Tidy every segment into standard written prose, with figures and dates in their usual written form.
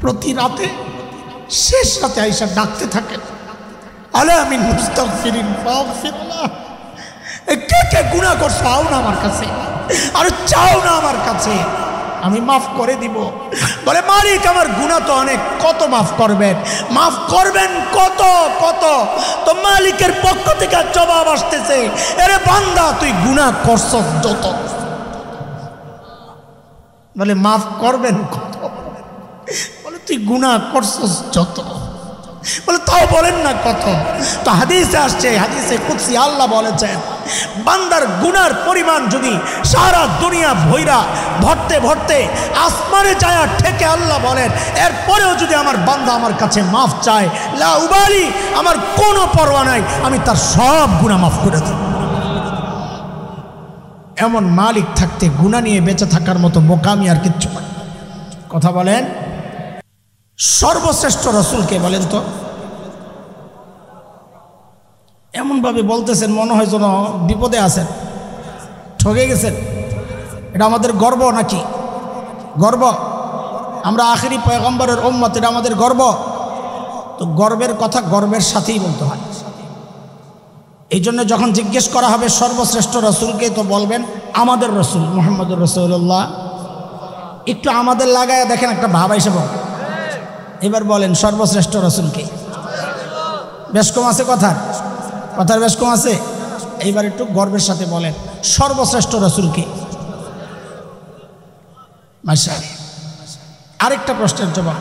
প্রতি রাতে শেষ রাতে আইসা ডাকতে থাকেন, আলা মিন মুস্তাগফিরিন ফাগফিরলাহ। কে কে গুনাহ করছো আও না আমার কাছে, আর চাও না আমার কাছে, আমি মাফ করে দিব। বলে মালিক আমার গুনাহ তো অনেক, কত মাফ করবেন? মাফ করবেন কত কত? তো মালিকের পক্ষ থেকে জবাব আসতেছে, আরে বান্দা তুই গুনাহ করছস যত। বলে মাফ করবেন কত? বলে তুই গুনাহ করছস যত। বলে তাও বলেন না কত? তো হাদিসে আসছে, হাদিসে কুদসি আল্লাহ বলেছেন, বান্দার গুনার পরিমাণ যদি সারা দুনিয়া ভৈরা ভরতে ভরতে আসমানে যায় ঠেকে, আল্লাহ বলেন এরপরেও যদি আমার বান্দা আমার কাছে মাফ চায়, লা উবালি, আমার কোনো পরোয়া নাই, আমি তার সব গুনাহ মাফ করে দেব। এমন মালিক থাকতে গুনাহ নিয়ে বেঁচে থাকার মতো বোকামি আর কিচ্ছু নাই। কথা বলেন। সর্বশ্রেষ্ঠ রসুলকে বলেন তো? এমনভাবে বলতেছেন মনে হয় যেন বিপদে আছেন, ঠকে গেছেন। এটা আমাদের গর্ব নাকি? গর্ব? আমরা আখিরি পয়গম্বরের উম্মত, এটা আমাদের গর্ব। তো গর্বের কথা গর্বের সাথেই বলতে হয়। এই জন্য যখন জিজ্ঞেস করা হবে সর্বশ্রেষ্ঠ রসুলকে, তো বলবেন আমাদের রসুল মুহাম্মদুর রাসূলুল্লাহ। একটু আমাদের লাগায় দেখেন, একটা ভাব হিসেবে। এবার বলেন সর্বশ্রেষ্ঠ রসুলকে। বেশ কম আছে কথার? কথার বেশ কম আছে। এইবার একটু গর্বের সাথে বলেন সর্বশ্রেষ্ঠ রসুলকে। মাশাআল্লাহ। আরেকটা প্রশ্নের জবাব,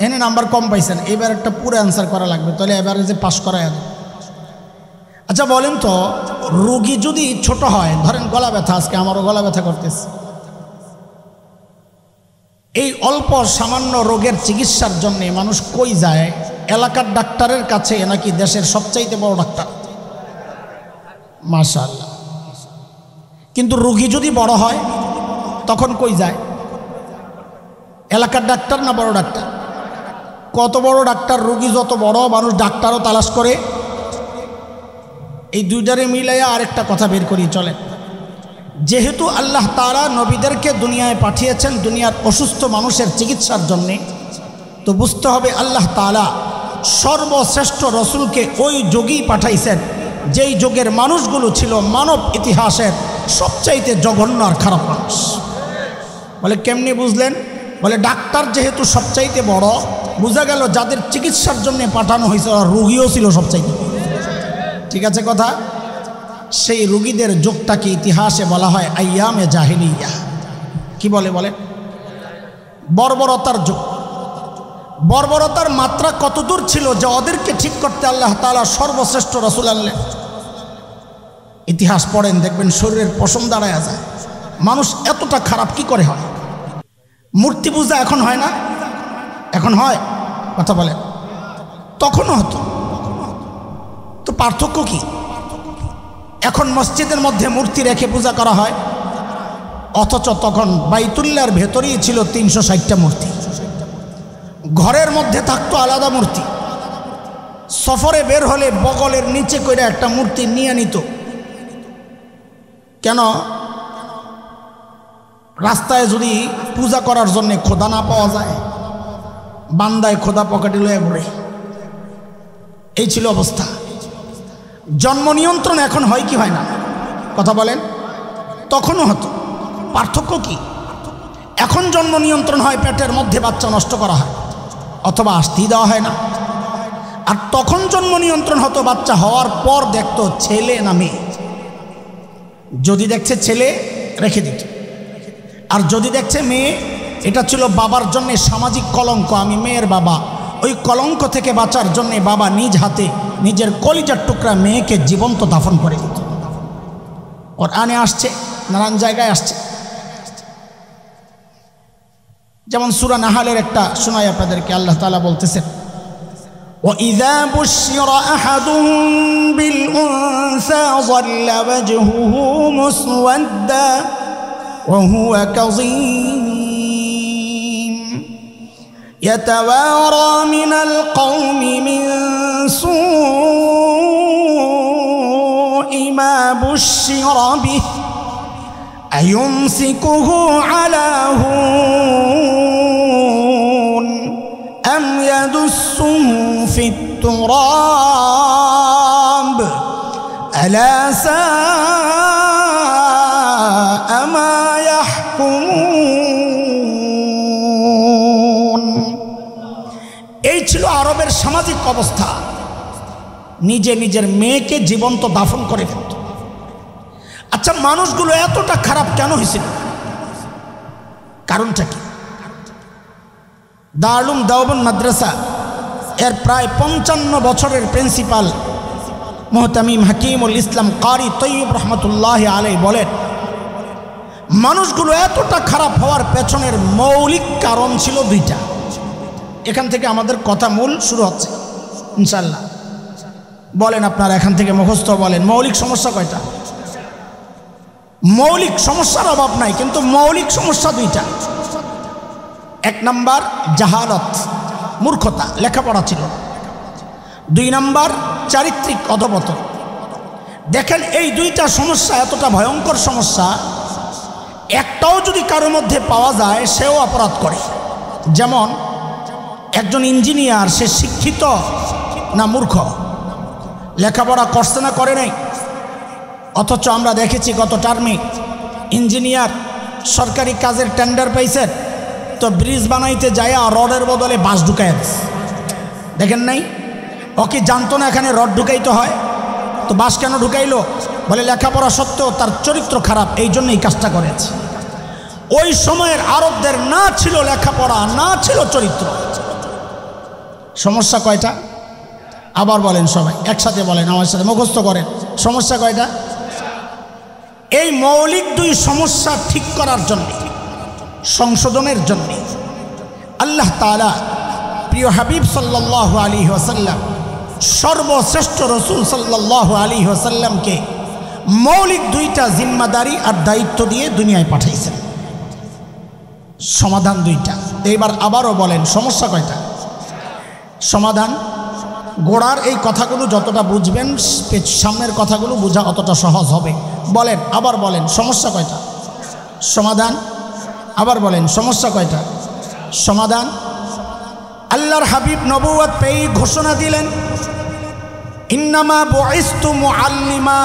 এনে নাম্বার কম পাইছেন, এবার একটা পুরো অ্যান্সার করা লাগবে, তাহলে এবারে যে পাস করা যাবে। আচ্ছা বলেন তো, রোগী যদি ছোট হয়, ধরেন গলা ব্যথা, আজকে আমারও গলা ব্যথা করতেছে, এই অল্প সামান্য রোগের চিকিৎসার জন্য মানুষ কই যায়? এলাকার ডাক্তারের কাছে নাকি দেশের সবচাইতে বড় ডাক্তার? মাশাআল্লাহ। কিন্তু রোগী যদি বড় হয় তখন কই যায়? এলাকার ডাক্তার না বড় ডাক্তার? কত বড় ডাক্তার? রোগী যত বড়, মানুষ ডাক্তারও তালাশ করে। এই দুইটারে মিলাইয়া আরেকটা কথা বের করি চলে। যেহেতু আল্লাহ তাআলা নবীদেরকে দুনিয়ায় পাঠিয়েছেন দুনিয়ার অসুস্থ মানুষের চিকিৎসার জন্যে, তো বুঝতে হবে আল্লাহ তাআলা সর্বশ্রেষ্ঠ রসুলকে ওই যুগেই পাঠাইছেন যেই যুগের মানুষগুলো ছিল মানব ইতিহাসের সবচাইতে জঘন্য আর খারাপ মানুষ। বলে কেমনি বুঝলেন? বলে ডাক্তার যেহেতু সবচাইতে বড়, বোঝা গেল যাদের চিকিৎসার জন্য পাঠানো হয়েছে ওরা রোগীও ছিল সবচাইতে। ঠিক আছে কথা? সেই রোগীদের যুগটাকে ইতিহাসে বলা হয় আইয়ামে জাহিলিয়া। কি বলে? বলে বর্বরতার যুগ। বর্বরতার মাত্রা কতদূর ছিল যে ওদেরকে ঠিক করতে আল্লাহ তাআলা সর্বশ্রেষ্ঠ রসুল আনলেন। ইতিহাস পড়েন, দেখবেন শরীরের পশম দাঁড়ায় যায়। মানুষ এতটা খারাপ কি করে হয়? মূর্তি পূজা এখন হয় না? এখন হয়? কথা বলে। তখনও হতো। তো পার্থক্য কি? এখন মসজিদের মধ্যে মূর্তি রেখে পূজা করা হয়, অথচ তখন বাইতুল্লাহর ভেতরেই ছিল 360টা মূর্তি। ঘরের মধ্যে থাকতো আলাদা মূর্তি, সফরে বের হলে বগলের নিচে করে একটা মূর্তি নিয়ে নিত। কেন? রাস্তায় যদি পূজা করার জন্য খোদা না পাওয়া যায়, বান্দায় খোদা পকেটে লয়ে ঘুরে। এই ছিল অবস্থা। জন্ম নিয়ন্ত্রণ এখন হয় কি হয় না? কথা বলেন। তখনও হতো। পার্থক্য কি? এখন জন্ম নিয়ন্ত্রণ হয়, পেটের মধ্যে বাচ্চা নষ্ট করা হয় অথবা আসতেই দেওয়া হয় না। আর তখন জন্ম নিয়ন্ত্রণ হতো, বাচ্চা হওয়ার পর দেখতো ছেলে না মেয়ে। যদি দেখছে ছেলে রেখে দিত, আর যদি দেখছে মেয়ে, এটা ছিল বাবার জন্য সামাজিক কলঙ্ক। আমি মেয়ের বাবা। ওই কলঙ্ক থেকে বাঁচার জন্য বাবা নিজ হাতে নিজের কলিজার টুকরা মেয়েকে জীবন্ত দাফন করে দিত। কোরআনে আসছে, নানান জায়গায় আসছে। যেমন সূরা নাহালের একটা শোনাই আপনাদেরকে। আল্লাহ তাআলা বলতেছেন, وَإِذَا بُشِّرَ أَحَدُهُم بِالْأُنثَىٰ ظَلَّ وَجْهُهُ مُسْوَدًّا وَهُوَ كَظِيمٌ يَتَوَارَىٰ مِنَ الْقَوْمِ مِن سُوءِ مَا بُشِّرَ بِهِ أَيُمْسِكُهُ عَلَىٰ هُونٍ أم يدسه في التراب ألا ساء ما يحكمون। এই ছিল আরবের সামাজিক অবস্থা। নিজে নিজের মেয়েকে জীবন্ত দাফন করে ফেলত। আচ্ছা, মানুষগুলো এতটা খারাপ কেন হয়েছিল? কারণটা কি? দারুল উলুম দেওবন্দ মাদ্রাসা এর প্রায় 55 বছরের প্রিন্সিপাল মুহতামিম হাকিমুল ইসলাম কারি তৈয়ব রহমতুল্লাহ আলাই বলেন, মানুষগুলো এতটা খারাপ হওয়ার পেছনের মৌলিক কারণ ছিল দুইটা। এখান থেকে আমাদের কথা মূল শুরু হচ্ছে ইনশাল্লাহ। বলেন আপনারা এখান থেকে মুখস্থ বলেন, মৌলিক সমস্যা কয়টা? মৌলিক সমস্যার অভাব নাই, কিন্তু মৌলিক সমস্যা দুইটা। এক নাম্বার জাহালত, মূর্খতা, লেখাপড়া ছিল। দুই নাম্বার চারিত্রিক অধপতন। দেখেন, এই দুইটা সমস্যা এতটা ভয়ঙ্কর সমস্যা, একটাও যদি কারোর মধ্যে পাওয়া যায় সেও অপরাধ করে। যেমন একজন ইঞ্জিনিয়ার, সে শিক্ষিত না মূর্খ? লেখাপড়া করছে না করে নাই? অথচ আমরা দেখেছি গত টার্মে ইঞ্জিনিয়ার সরকারি কাজের টেন্ডার পাইছে, তো ব্রিজ বানাইতে যায় রডের বদলে বাঁশ ঢুকাই দিচ্ছে। দেখেন নাই? ও কি জানতো না এখানে রড ঢুকাইতে হয়? তো বাঁশ কেন ঢুকাইলো? বলে লেখাপড়া সত্ত্বেও তার চরিত্র খারাপ, এই জন্য এই কাজটা করেছে। ওই সময়ের আরবদের না ছিল লেখাপড়া, না ছিল চরিত্র। সমস্যা কয়টা? আবার বলেন সবাই একসাথে বলেন, আমার সাথে মুখস্থ করেন। সমস্যা কয়টা? এই মৌলিক দুই সমস্যা ঠিক করার জন্য, সংশোধনের জন্য আল্লাহ তাআলা প্রিয় হাবিব সাল্লাল্লাহু আলাইহি ওয়াসাল্লাম, সর্বশ্রেষ্ঠ রসুল সাল্লাল্লাহু আলাইহি ওয়াসাল্লামকে মৌলিক দুইটা জিম্মাদারি আর দায়িত্ব দিয়ে দুনিয়ায় পাঠাইছেন। সমাধান দুইটা। এইবার আবারও বলেন, সমস্যা কয়টা? সমাধান। গোড়ার এই কথাগুলো যতটা বুঝবেন, সামনের কথাগুলো বোঝা অতটা সহজ হবে। বলেন, আবার বলেন, সমস্যা কয়টা? সমাধান। আবার বলেন, সমস্যা কয়টা? সমাধান। আল্লাহর হাবিব নবুয়ত পেয়ে ঘোষণা দিলেন, ইন্নামা বুইস্তু মুআল্লিমা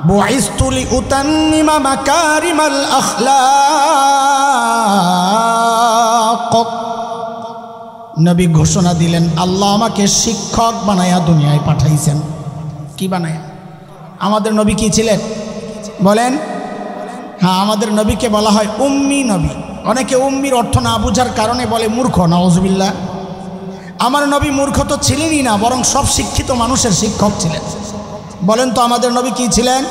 বুইস্তু লিউতাম্মিমা মাকারিমাল আখলাক। নবী ঘোষণা দিলেন, আল্লাহ আমাকে শিক্ষক বানায়া দুনিয়ায় পাঠাইছেন। কি বানায়া? আমাদের নবী কি ছিলেন বলেন? হ্যাঁ, আমাদের নবীকে বলা হয় উম্মি নবী। অনেকে উম্মির অর্থ না বুঝার কারণে বলে মূর্খ। নাউজুবিল্লাহ। আমার নবী মূর্খ তো ছিলেনই না, বরং সব শিক্ষিত মানুষের শিক্ষক ছিলেন। বলেন তো আমাদের নবী কি ছিলেন?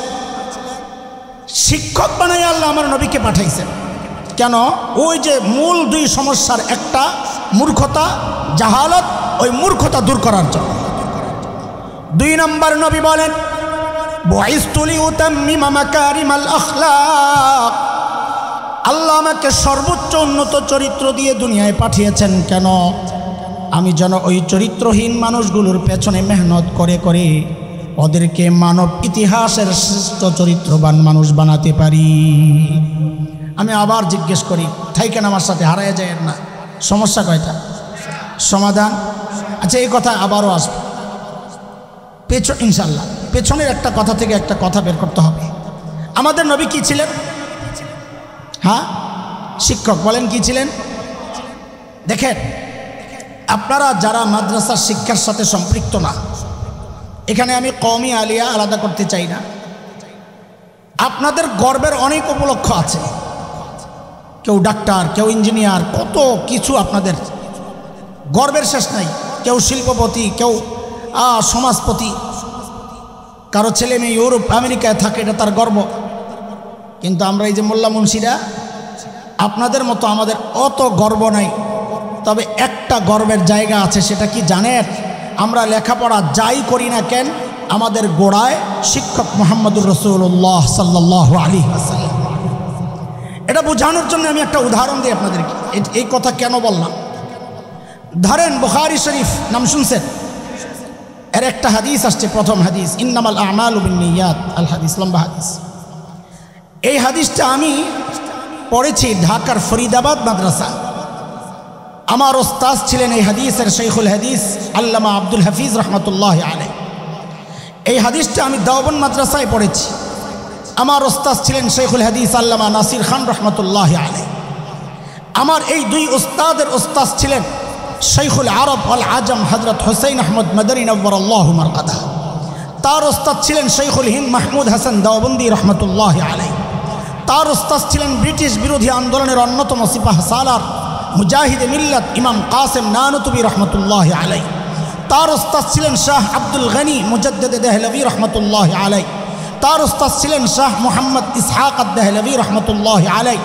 শিক্ষক বানায় আল্লাহ আমার নবীকে পাঠাইছেন। কেন? ওই যে মূল দুই সমস্যার একটা মূর্খতা, জাহালত, ওই মূর্খতা দূর করার জন্য। দুই নম্বর নবী বলেন, বুইস্তু লিউতাম্মিমা মাকারিমাল আখলাক। আল্লাহ আমাকে সর্বোচ্চ উন্নত চরিত্র দিয়ে দুনিয়ায় পাঠিয়েছেন। কেন? আমি যেন ওই চরিত্রহীন মানুষগুলোর পেছনে মেহনত করে করে ওদেরকে মানব ইতিহাসের শ্রেষ্ঠ চরিত্রবান মানুষ বানাতে পারি। আমি আবার জিজ্ঞেস করি, থাইকেন আমার সাথে, হারায় যায় না। সমস্যা কয়টা? সমাধান। আচ্ছা, এই কথা আবারও আসবে ইনশাল্লাহ। পেছনের একটা কথা থেকে একটা কথা বের করতে হবে। আমাদের নবী কি ছিলেন? হ্যাঁ, শিক্ষক। বলেন কি ছিলেন? দেখেন, আপনারা যারা মাদ্রাসার শিক্ষার সাথে সম্পৃক্ত না, এখানে আমি কওমি আলিয়া আলাদা করতে চাই না। আপনাদের গর্বের অনেক উপলক্ষ আছে। কেউ ডাক্তার, কেউ ইঞ্জিনিয়ার, কত কিছু আপনাদের গর্বের শেষ নাই। কেউ শিল্পপতি, কেউ সমাজপতি, কারো ছেলে মেয়ে ইউরোপ আমেরিকায় থাকে, এটা তার গর্ব। কিন্তু আমরা এই যে মোল্লা মুন্সিরা, আপনাদের মতো আমাদের অত গর্ব নাই। তবে একটা গর্বের জায়গা আছে, সেটা কি জানেন? আমরা লেখাপড়া যাই করি না কেন, আমাদের গোড়ায় শিক্ষক মুহাম্মদুর রাসূলুল্লাহ সাল্লাল্লাহু আলাইহি ওয়াসাল্লাম। এটা বোঝানোর জন্য আমি একটা উদাহরণ দিই আপনাদেরকে। এই কথা কেন বললাম? ধরেন বুখারী শরীফ নাম শুনছেন? এর একটা হাদিস আসছে, প্রথম হাদিস, ইন্নামাল আমালু বিন্নিয়াত আল হাদিস, লম্বা হাদিস। এই হাদিসটা আমি পড়েছি ঢাকার ফরিদাবাদ মাদ্রাসা। আমার ওস্তাদ ছিলেন এই হাদিসের শেখুল হাদিস আল্লামা আব্দুল হাফিজ রহমতুল্লাহ আলাইহি। এই হাদিসটা আমি দেওবন্দ মাদ্রাসায় পড়েছি। আমার ওস্তাদ ছিলেন শেখুল হাদিস আল্লামা নাসির খান রহমতুল্লাহ আলাইহি। আমার এই দুই ওস্তাদের ওস্তাদ ছিলেন শেখুল আরব আল আজম হজরত হুসাইন আহমদ মদনী নব্বরাল্লাহু মারকাদা। তার ওস্তাদ ছিলেন শেখুল হিন্দ মাহমুদ হাসান দেওবন্দি রহমতুল্লাহ আলাইহি। তার ওস্তাদ ছিলেন ব্রিটিশ বিরোধী আন্দোলনের অন্যতম সিপাহ সালার মুজাহিদে মিল্লাত ইমাম কাসেম নানুতুবি রহমতুল্লাহ আলাইহি। তার ওস্তাদ ছিলেন শাহ আব্দুল গনি মুজাদ্দিদে দেহলভি রহমতুল্লাহ আলাইহি। তার ওস্তাদ ছিলেন শাহ মুহাম্মদ ইসহাক আদ-দেহলভি রহমতুল্লাহ আলাইহি।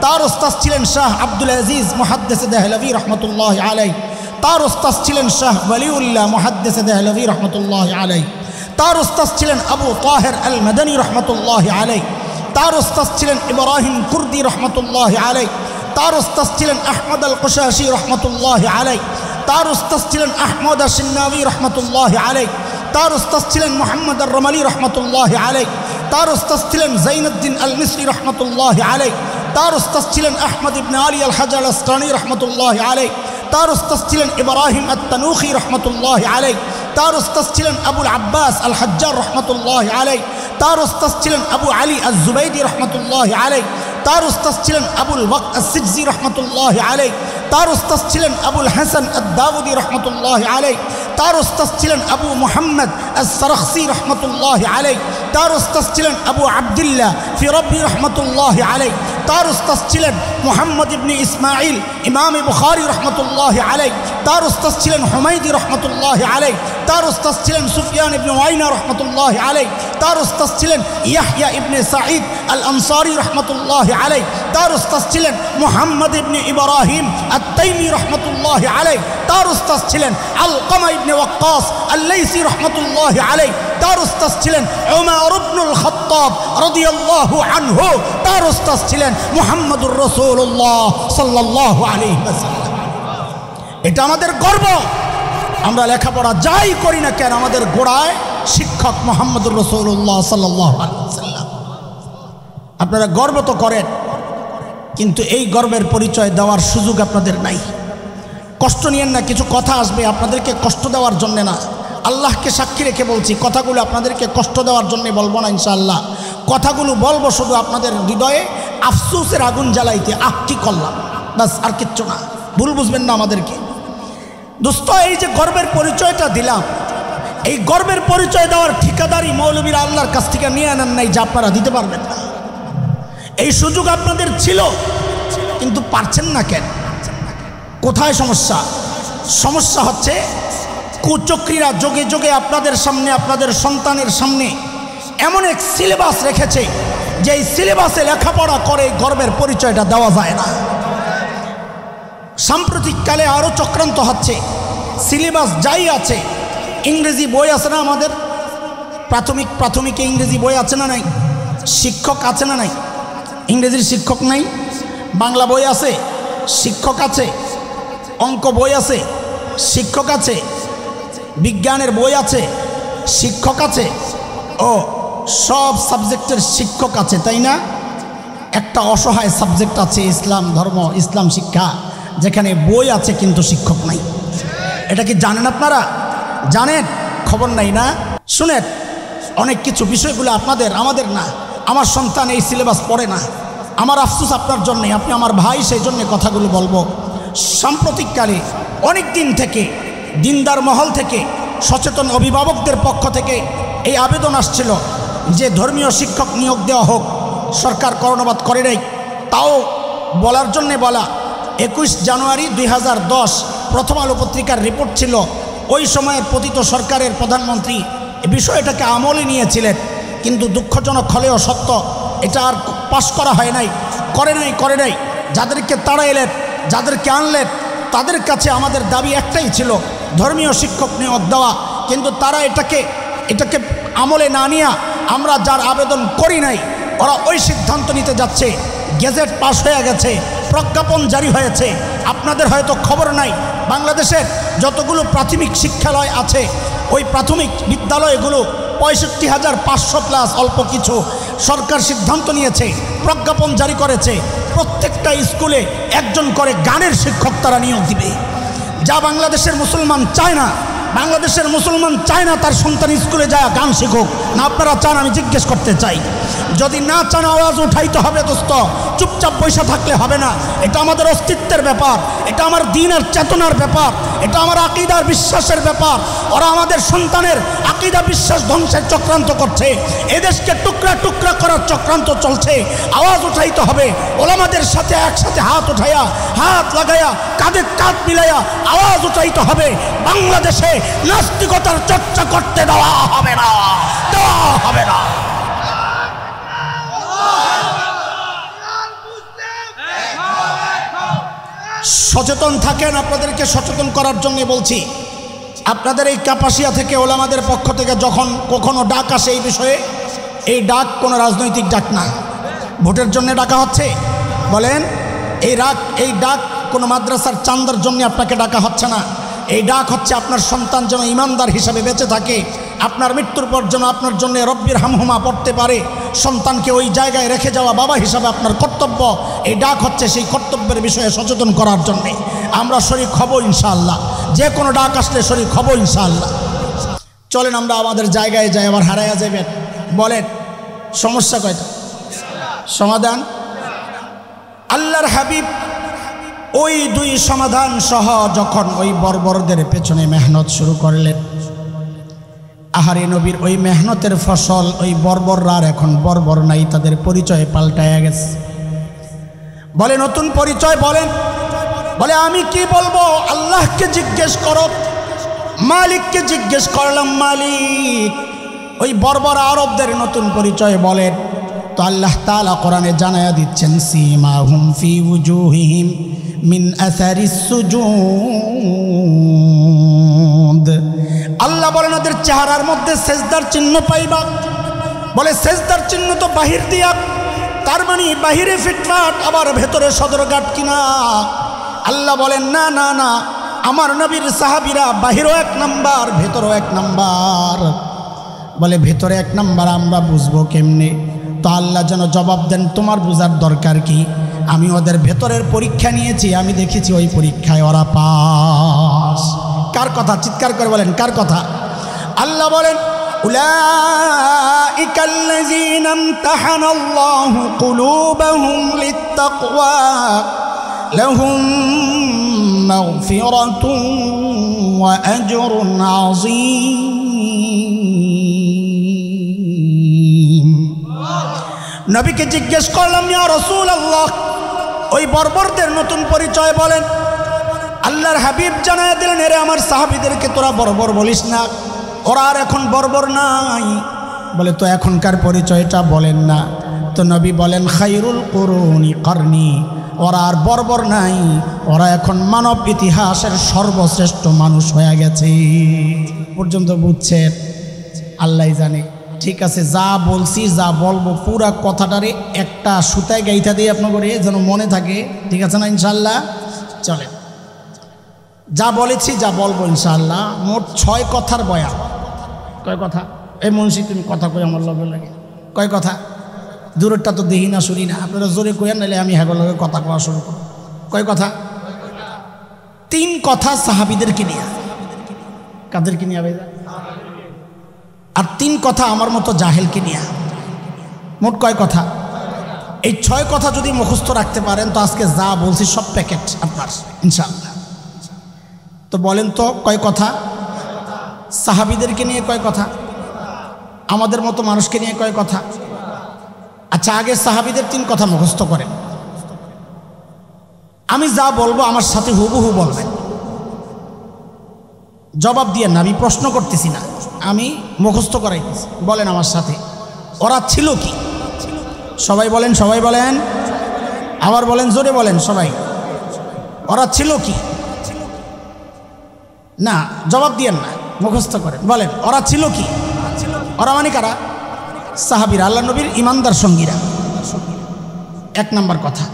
তার ওস্তাদ ছিলেন শাহ আব্দুল আজিজ মুহাদ্দিস দেহলভি রহমতুল্লাহ আলাইহি। তার ওস্তাদ ছিলেন শাহ ওয়ালিউল্লাহ মুহাদ্দিস দেহলভি রহমতুল্লাহ আলাইহি। তার ওস্তাদ ছিলেন আবু তাহের আল মদনী রহমতুল্লাহ আলাইহি। তার ওস্তাদ ছিলেন ইব্রাহিম কুর্দি রহমতুল্লাহ আলাইহি। তার ওস্তাদ ছিলেন আহমদ আল কুশাশি রহমতুল্লাহ আলাইহি। তার ওস্তাদ ছিলেন আহমদ আশ-শিন্নাবি রহমতুল্লাহ আলাইহি। তার ওস্তাদ ছিলেন মুহাম্মদ আর-রমালি রহমতুল্লাহ আলাইহি। তার ওস্তাদ ছিলেন জাইনুদ্দিন আল মিসরি রহমতুল্লাহ আলাইহি। তার ওস্তাদ ছিলেন আহমদ ইবনে আলী আল হাজ আল আসকানি রহমতুল্লাহ আলাইহি। তার ওস্তাদ ছিলেন ইব্রাহিম আত-তানুখি রহমতুল্লাহ আলাইহি। তার ওস্তাদ ছিলেন আবুল আব্বাস আল হাজ্জার রহমতুল্লাহ আলাইহি। তার ওস্তাদ ছিলেন আবু আলী আজ-জুবাইদি রহমতুল্লাহ আলাইহি। তার ওস্তাদ ছিলেন আবুল ওয়াক্ত আস-সিজি রহমতুল্লাহ আলাইহি। তার ওস্তাদ ছিলেন আবুল হাসান আদ-দাউদি রহমতুল্লাহ আলাইহি। তার ওস্তাদ ছিলেন আবু মুহাম্মদ আস-সারখসি রহমতুল্লাহ আলাইহি। তার ওস্তাদ ছিলেন আবু আব্দুল্লাহ ফিরবি রহমতুল্লাহ আলাইহি। তার ওস্তাদ ছিলেন মুহাম্মদ ইবনে ইসমাইল ইমাম বুখারী রহমতুল্লাহ আলাইহি। তার ওস্তাদ ছিলেন হুমায়দি রহমতুল্লাহ আলাইহি। তার ওস্তাদ ছিলেন সুফিয়ান ইবনে ওয়াইনা রহমতুল্লাহ আলাইহি। তার ওস্তাদ ছিলেন ইয়াহইয়া ইবনে সাঈদ আল আনসারী রহমতুল্লাহ আলাইহি। তার ওস্তাদ ছিলেন মুহাম্মদ ইবনে ইব্রাহিম আত-তাইমি রহমতুল্লাহ আলাইহি। তার ওস্তাদ ছিলেন আলকামা ইবনে ওয়াক্কাস আল-লাইসি রহমতুল্লাহ আলাইহি। তার ওস্তাদ ছিলেন উমর ইবনুল খাত্তাব রাদিয়াল্লাহু আনহু। তার ওস্তাদ ছিলেন মুহাম্মদুর রাসূলুল্লাহ সাল্লাল্লাহু আলাইহি ওয়াসাল্লাম। এটা আমাদের গর্ব। আমরা লেখাপড়া যাই করি না কেন আমাদের গোড়ায় শিক্ষক মুহাম্মদুর রাসূলুল্লাহ সাল্লাল্লাহু আলাইহি ওয়াসাল্লাম। আপনারা গর্ব তো করেন, কিন্তু এই গর্বের পরিচয় দেওয়ার সুযোগ আপনাদের নাই। কষ্ট নিয়েন না, কিছু কথা আসবে আপনাদেরকে কষ্ট দেওয়ার জন্য না। আল্লাহকে সাক্ষী রেখে বলছি, কথাগুলো আপনাদেরকে কষ্ট দেওয়ার জন্য বলবো না ইনশাআল্লাহ। কথাগুলো বলবো শুধু আপনাদের হৃদয়ে আফসোসের আগুন জ্বালাইতে। কি করলাম, বাস, আর কিচ্ছু না। ভুল বুঝবেন না আমাদেরকে। দোস্ত, এই যে গর্বের পরিচয়টা দিলাম, এই গর্বের পরিচয় দেওয়ার ঠিকাদারি মৌলবীরা আল্লাহর কাছ থেকে নিয়ে আনেন নাই যে আপনারা দিতে পারবেন না। এই সুযোগ আপনাদের ছিল, কিন্তু পারছেন না কেন? কোথায় সমস্যা? সমস্যা হচ্ছে কুচক্রীরা যোগে যোগে আপনাদের সামনে, আপনাদের সন্তানের সামনে এমন এক সিলেবাস রেখেছে যে এই সিলেবাসে লেখাপড়া করে গর্বের পরিচয়টা দেওয়া যায় না। সাম্প্রতিককালে আরও চক্রান্ত হচ্ছে। সিলেবাস যাই আছে, ইংরেজি বই আছে না আমাদের? প্রাথমিকে ইংরেজি বই আছে না নাই? শিক্ষক আছে না নাই? ইংরেজির শিক্ষক নাই? বাংলা বই আছে, শিক্ষক আছে। অঙ্ক বই আছে, শিক্ষক আছে। বিজ্ঞানের বই আছে, শিক্ষক আছে। ও সব সাবজেক্টের শিক্ষক আছে, তাই না? একটা অসহায় সাবজেক্ট আছে ইসলাম ধর্ম, ইসলাম শিক্ষা, যেখানে বই আছে কিন্তু শিক্ষক নাই। এটা কি জানেন আপনারা? জানেন? খবর নাই না? শুনেন, অনেক কিছু বিষয়গুলো আপনাদের, আমাদের না। আমার সন্তান এই সিলেবাস পড়ে না, আমার আফসোস আপনার জন্যে, আপনি আমার ভাই, সেই জন্য কথাগুলো বলবো। সাম্প্রতিককালে অনেক দিন থেকে দিনদার মহল থেকে, সচেতন অভিভাবকদের পক্ষ থেকে এই আবেদন আসছিল যে ধর্মীয় শিক্ষক নিয়োগ দেওয়া হোক। সরকার কর্ণপাত করে নাই, তাও বলার জন্যে বলা। 21 জানুয়ারি 2010 প্রথম আলো পত্রিকার রিপোর্ট ছিল। ওই সময়ের পতিত সরকারের প্রধানমন্ত্রী এই বিষয়টাকে আমলে নিয়েছিলেন, কিন্তু দুঃখজনক হলেও সত্য, এটা আর পাশ করা হয় নাই, করে নাই। যাদেরকে তাড়াইলেন, যাদেরকে আনলেন, তাদের কাছে আমাদের দাবি একটাই ছিল, ধর্মীয় শিক্ষক নিয়োগ দেওয়া। কিন্তু তারা এটাকে আমলে না নিয়ে, আমরা যার আবেদন করি নাই, ওরা ওই সিদ্ধান্ত নিতে যাচ্ছে। গেজেট পাস হয়ে গেছে, প্রজ্ঞাপন জারি হয়েছে। আপনাদের হয়তো খবর নাই, বাংলাদেশের যতগুলো প্রাথমিক শিক্ষালয় আছে, ওই প্রাথমিক বিদ্যালয়গুলো 65,500 প্লাস অল্প কিছু সরকার সিদ্ধান্ত নিয়েছে, প্রজ্ঞাপন জারি করেছে, প্রত্যেকটা স্কুলে একজন করে গানের শিক্ষক তারা নিয়োগ দিবে। যা বাংলাদেশের মুসলমান চায় না, বাংলাদেশের মুসলমান চায় না তার সন্তান স্কুলে যায় গান শিখুক। না আপনারা চান? আমি জিজ্ঞেস করতে চাই। যদি না চান আওয়াজ উঠাইতে হবে দোস্ত, চুপচাপ বসে থাকলে হবে না। এটা আমাদের অস্তিত্বের ব্যাপার, এটা আমার দ্বীনের চেতনার ব্যাপার, এটা আমার আকীদার বিশ্বাসের ব্যাপার। ওরা আমাদের সন্তানের আকীদা বিশ্বাস ধ্বংসের চক্রান্ত করছে, এদেশকে টুকরা টুকরা করার চক্রান্ত চলছে। আওয়াজ উঠাইতে হবে, ওলামাদের সাথে একসাথে হাত উঠাইয়া, হাত লাগাইয়া, কাঁধে কাঁধ মিলাইয়া আওয়াজ উঠাইতে হবে। বাংলাদেশে নাস্তিকতার চর্চা করতে দেওয়া হবে না, দেওয়া হবে না। সচেতন থাকেন, আপনাদেরকে সচেতন করার জন্য বলছি। আপনাদের এই কাপাসিয়া থেকে ওলামাদের পক্ষ থেকে যখন কখনো ডাক আসে এই বিষয়ে, এই ডাক কোনো রাজনৈতিক ডাক না। ভোটের জন্য ডাকা হচ্ছে বলেন? এই ডাক কোনো মাদ্রাসার চান্দার জন্য আপনাকে ডাকা হচ্ছে না। এই ডাক হচ্ছে আপনার সন্তান যেন ইমানদার হিসাবে বেঁচে থাকে, আপনার মৃত্যুর পর যেন আপনার জন্য রব্বির হামহুমা পড়তে পারে, সন্তানকে ওই জায়গায় রেখে যাওয়া বাবা হিসাবে আপনার কর্তব্য। এই ডাক হচ্ছে সেই কর্তব্যের বিষয়ে সচেতন করার জন্যে। আমরা শরীক হব ইনশাআল্লাহ, যে কোনো ডাক আসলে শরীক হব ইনশাআল্লাহ। চলেন আমরা আমাদের জায়গায় যাই, আবার হারাইয়া যাবেন। বলেন সমস্যা কয়টা? সমাধান আল্লাহর হাবিব ওই দুই সমাধান সহ যখন ওই বর্বরদের পেছনে মেহনত শুরু করলেন, আহারে নবীর ওই মেহনতের ফসল ওই বর্বররা এখন বর্বর নাই, তাদের পরিচয় পাল্টায়া গেছে। বলে নতুন পরিচয় বলেন? বলে আমি কি বলবো? আল্লাহকে জিজ্ঞেস করো। মালিককে জিজ্ঞেস করলাম, মালিক ওই বর্বর আরবদের নতুন পরিচয় বলেন। তো আল্লাহ তাআলা কোরআনে জানায়া দিচ্ছেন, সীমাহুম ফি উজুহিহিম মিন আসারিস সুজুদ। আল্লাহ বলেন ওদের চেহারার মধ্যে সেজদার চিহ্ন পাইবা। বলে সেজদার চিহ্ন তো বাহির দিয়া, তার মানে বাহিরে ফিটফাট আবার ভেতরে সদরঘাট কিনা? আল্লাহ বলেন না না না, আমার নবীর সাহাবীরা বাহিরও এক নাম্বার, ভেতরও এক নাম্বার। বলে ভেতরে এক নাম্বার আমরা বুঝবো কেমনে? তো আল্লাহ যেন জবাব দেন, তোমার বুঝার দরকার কি? আমি ওদের ভেতরের পরীক্ষা নিয়েছি, আমি দেখেছি ওই পরীক্ষায় ওরা পাস। কার কথা? চিৎকার করে বলেন কার কথা? আল্লাহ বলেন, উলাইকাল্লাযীনা ইমতাহানাল্লাহু কুলুবাহুম লিত্তাকওয়া লাহুম মাগফিরাতুন ওয়া আজরুন আযীম। নবীকে জিজ্ঞেস করলাম, ইয়া রাসূলুল্লাহ ওই বর্বরদের নতুন পরিচয় বলেন। আল্লাহর হাবিব জানায় দিলেন, এরে আমার সাহাবীদেরকে তোরা বর্বর বলিস না, ওরা আর এখন বর্বর নাই। বলে তো এখনকার পরিচয়টা বলেন না। তো নবী বলেন, খায়রুল কুরুনি করনি, ওরা আর বর্বর নাই, ওরা এখন মানব ইতিহাসের সর্বশ্রেষ্ঠ মানুষ হয়ে গেছে। পর্যন্ত বুঝছেন? আল্লাহ জানে। ঠিক আছে, যা বলছি যা বলবো পুরা কথাটারে একটা সুতায় গাইথা দিয়ে আপনার করে যেন মনে থাকে। ঠিক আছে না? ইনশাল্লাহ চলেন, যা বলেছি যা বলবো ইনশাআল্লাহ। মোট 6 কথার বয়ান। কয় কথা? এই মুন্সি তুমি কথা কই আমার লগে লাগে। কয় কথা? দূরেরটা তো দেখি না শুনি না, আপনারা জোরে কইয়া নাইলে আমি হ্যাগো লগে কথা কওয়া শুরু করব। কয় কথা? 3 কথা সাহাবীদেরকে নিয়ে। কাদেরকে নিয়ে ভাই? আর 3 কথা আমার মতো জাহেলকে নিয়ে। মোট কয় কথা? এই 6 কথা যদি মুখস্থ রাখতে পারেন তো আজকে যা বলছি সব প্যাকেট আপনার ইনশাআল্লাহ। তো বলেন তো কয় কথা? সাহাবীদেরকে নিয়ে কয় কথা? আমাদের মতো মানুষকে নিয়ে কয় কথা? আচ্ছা আগে সাহাবীদের 3 কথা মুখস্থ করেন। আমি যা বলবো আমার সাথে হুবহু বলবেন, জবাব দিয়ে না। আমি প্রশ্ন করতেছি না, আমি মুখস্থ করাইতেছি। বলেন আমার সাথে, ওরা ছিল কি? সবাই বলেন, সবাই বলেন, আবার বলেন, জোরে বলেন সবাই। ওরা ছিল কি? না জবাব দিয়েন না, মুখস্থ করেন। বলেন ওরা ছিল কি? ওরা মানে কারা? সাহাবীরা, আল্লাহ নবীর ইমানদার সঙ্গীরা। 1 নাম্বার কথা।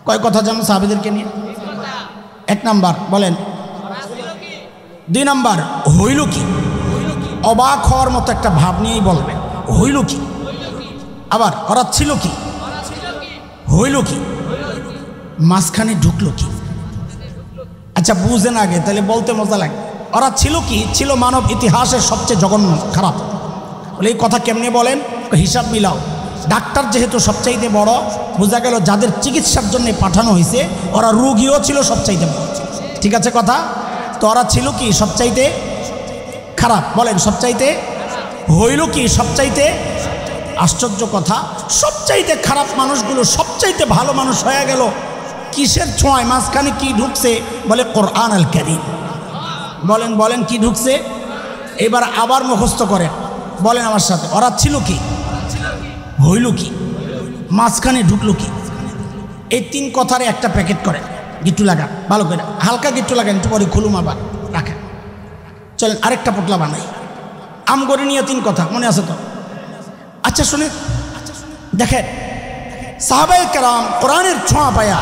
কয় কথা জানো সাহাবীদেরকে নিয়ে? 1 নাম্বার বলেন। 2 নাম্বার হইল কি? অবাক হওয়ার মতো একটা ভাব নিয়েই বলবেন, হইল কি? আবার ওরা ছিল কি, হইল কি, মাঝখানে ঢুকলো কি? আচ্ছা বুঝেন আগে, তাহলে বলতে মজা লাগে। ওরা ছিল কি? ছিল মানব ইতিহাসের সবচেয়ে জঘন্য খারাপ। বলে এই কথা কেমনে বলেন? হিসাব মিলাও। ডাক্তার যেহেতু সবচাইতে বড়, বোঝা গেল যাদের চিকিৎসার জন্য পাঠানো হয়েছে ওরা রোগীও ছিল সবচাইতে বড়। ঠিক আছে কথা? তো ওরা ছিল কি? সবচাইতে খারাপ। বলেন সবচাইতে। হইল কি? সবচাইতে। আশ্চর্য কথা, সবচাইতে খারাপ মানুষগুলো সবচাইতে ভালো মানুষ হয়ে গেল কিসের ছোঁয়ায়? মাঝখানে কি ঢুকছে? বলে কোরআন আল কারীম। বলেন বলেন কি ঢুকছে? এবার আবার মুখস্থ করেন, বলেন আমার সাথে। ওরা ছিল কি? হইল কি? মাঝখানে ঢুকলো কি? এই তিন কথারে একটা প্যাকেট করেন, গিট্টু লাগান ভালো করে, হালকা গিট্টু লাগান, একটু পরে খুলুম আবার রাখেন। চলেন আরেকটা পোটলা বানাই। আমগরি নিয়ে তিন কথা মনে আছে তো? আচ্ছা শুনে দেখেন, সাহাবায়ে কেরাম কোরআনের ছোঁয়া পায়া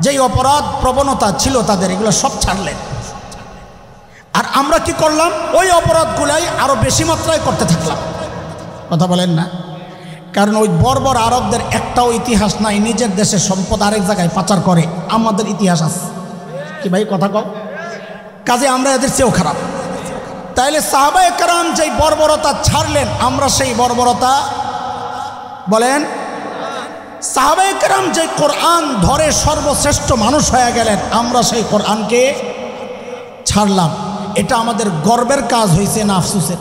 যেই অপরাধ প্রবণতা ছিল তাদের, এগুলো সব ছাড়লেন। আর আমরা কি করলাম? ওই অপরাধগুলাই আরো বেশি মাত্রায় করতে থাকলাম। কথা বলেন না? কারণ ওই বর্বর আরবদের একটাও ইতিহাস নাই, নিজের দেশের সম্পদ আরেক জায়গায় পাচার করে। আমাদের ইতিহাস আছে কি ভাই? কথা কও। কাজে আমরা এদের চেয়েও খারাপ। তাইলে সাহাবায়ে কেরাম যেই বর্বরতা ছাড়লেন, আমরা সেই বর্বরতা, বলেন, সাহাবায়ে কেরাম যে কোরআন ধরে সর্বশ্রেষ্ঠ মানুষ হয়ে গেলেন, আমরা সেই কোরআনকে ছাড়লাম। এটা আমাদের গর্বের কাজ হয়েছে না আফসোসের?